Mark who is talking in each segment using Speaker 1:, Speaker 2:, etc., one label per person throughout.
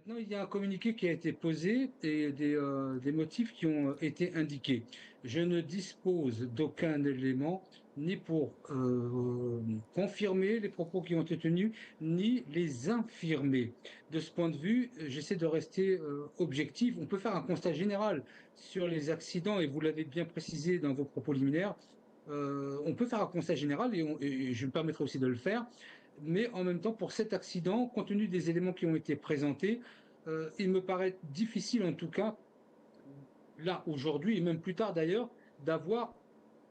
Speaker 1: Maintenant, il y a un communiqué qui a été posé et des motifs qui ont été indiqués. Je ne dispose d'aucun élément ni pour confirmer les propos qui ont été tenus, ni les infirmer. De ce point de vue, j'essaie de rester objectif. On peut faire un constat général sur les accidents, et vous l'avez bien précisé dans vos propos liminaires. On peut faire un constat général, et je me permettrai aussi de le faire, mais en même temps, pour cet accident, compte tenu des éléments qui ont été présentés, il me paraît difficile, en tout cas, là, aujourd'hui, et même plus tard d'ailleurs, d'avoir,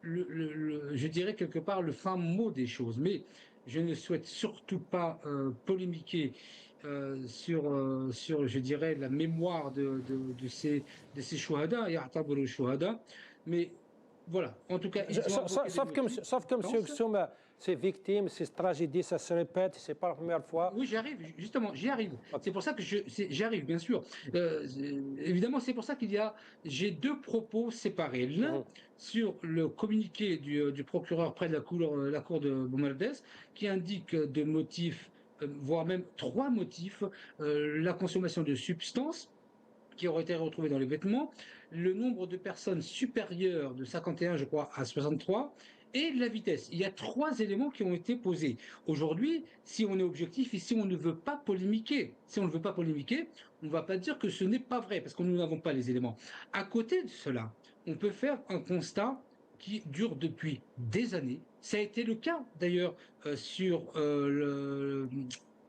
Speaker 1: je dirais quelque part, le fin mot des choses. Mais je ne souhaite surtout pas polémiquer sur, je dirais, la mémoire de ces chouhada, ya'tabaru chouhada. Mais voilà, en tout cas, ils ont invoqué des motifs.
Speaker 2: Sauf que M.
Speaker 1: Pense.
Speaker 2: Gsoum, ces victimes, ces tragédies, ça se répète, c'est pas la première fois.
Speaker 1: Oui, j'y arrive, justement, j'y arrive.
Speaker 2: Ok.
Speaker 1: C'est pour ça que j'y arrive, bien sûr. Évidemment, c'est pour ça j'ai deux propos séparés. L'un
Speaker 2: Mhm.
Speaker 1: sur le communiqué du procureur près de la cour de Boumardès, qui indique deux motifs, voire même trois motifs, la consommation de substances qui auraient été retrouvées dans les vêtements, le nombre de personnes supérieur de 51, je crois, à 63, et la vitesse. Il y a trois éléments qui ont été posés. Aujourd'hui, si on est objectif et si on ne veut pas polémiquer, on ne va pas dire que ce n'est pas vrai, parce que nous n'avons pas les éléments. À côté de cela, on peut faire un constat qui dure depuis des années. Ça a été le cas d'ailleurs sur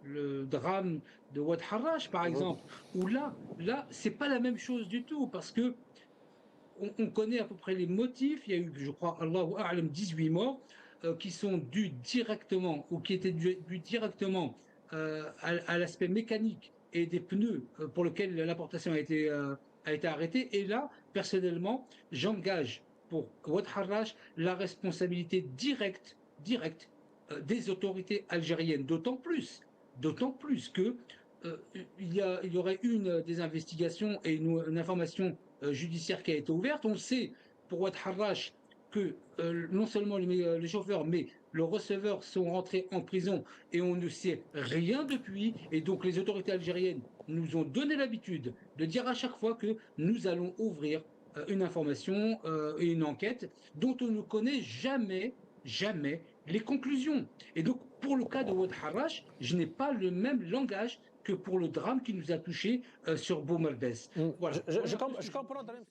Speaker 1: le drame de Ouad Harrach, par
Speaker 2: Mhm.
Speaker 1: exemple, où là, c'est pas la même chose du tout, parce que on connaît à peu près les motifs. Il y a eu, je crois, Allahu A'lam, 18 morts qui sont dus directement ou qui étaient dus directement à l'aspect mécanique et des pneus pour lesquels l'importation a été arrêtée. Et là, personnellement, j'engage pour Ouad Harrach la responsabilité directe des autorités algériennes, d'autant plus que il y aurait une des investigations et une information judiciaire qui a été ouverte. On sait pour Ouad Harrach que non seulement les chauffeurs, mais le receveur sont rentrés en prison et on ne sait rien depuis. Et donc les autorités algériennes nous ont donné l'habitude de dire à chaque fois que nous allons ouvrir une information et une enquête dont on ne connaît jamais les conclusions. Et donc, pour le cas de Ouad Harrach, je n'ai pas le même langage que pour le drame qui nous a touchés sur Boumardès.
Speaker 2: Mhm.
Speaker 1: Voilà,
Speaker 2: Je,
Speaker 1: voilà
Speaker 2: je
Speaker 1: un peu ce
Speaker 2: je
Speaker 1: que je
Speaker 2: comprends.
Speaker 1: voulais dire.